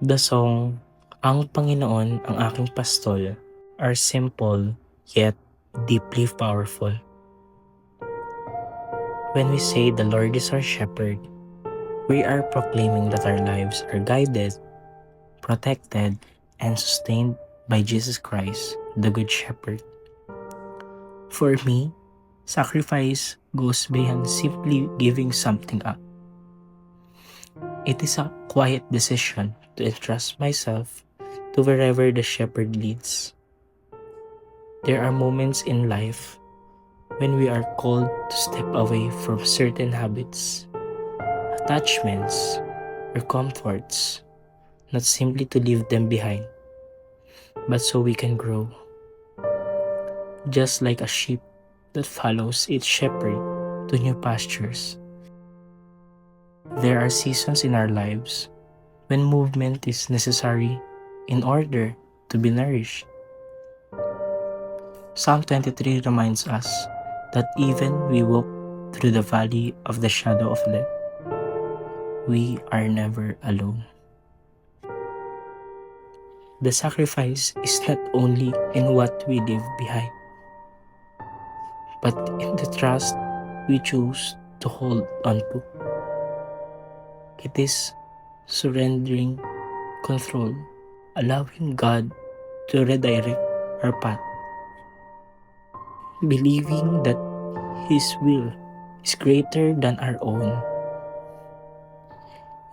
The song, Ang Panginoon ang aking pastol, are simple yet deeply powerful. When we say the Lord is our shepherd, we are proclaiming that our lives are guided, protected, and sustained by Jesus Christ, the Good Shepherd. For me, sacrifice goes beyond simply giving something up. It is a quiet decision to entrust myself to wherever the shepherd leads. There are moments in life when we are called to step away from certain habits, attachments, or comforts, not simply to leave them behind, but so we can grow. Just like a sheep that follows its shepherd to new pastures, there are seasons in our lives when movement is necessary in order to be nourished. Psalm 23 reminds us that even we walk through the valley of the shadow of death, we are never alone. The sacrifice is not only in what we leave behind, but in the trust we choose to hold on to. It is surrendering control, allowing God to redirect our path, believing that His will is greater than our own.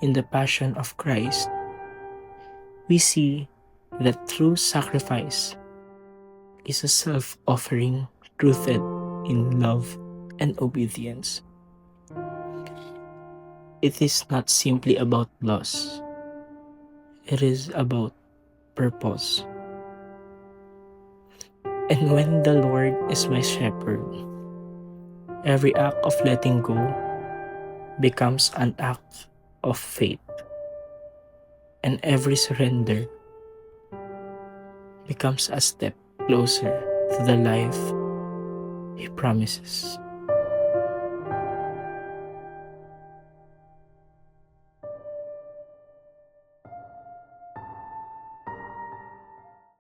In the Passion of Christ, we see that true sacrifice is a self-offering rooted in love and obedience. It is not simply about loss, it is about purpose. And when the Lord is my shepherd, every act of letting go becomes an act of faith, and every surrender becomes a step closer to the life He promises.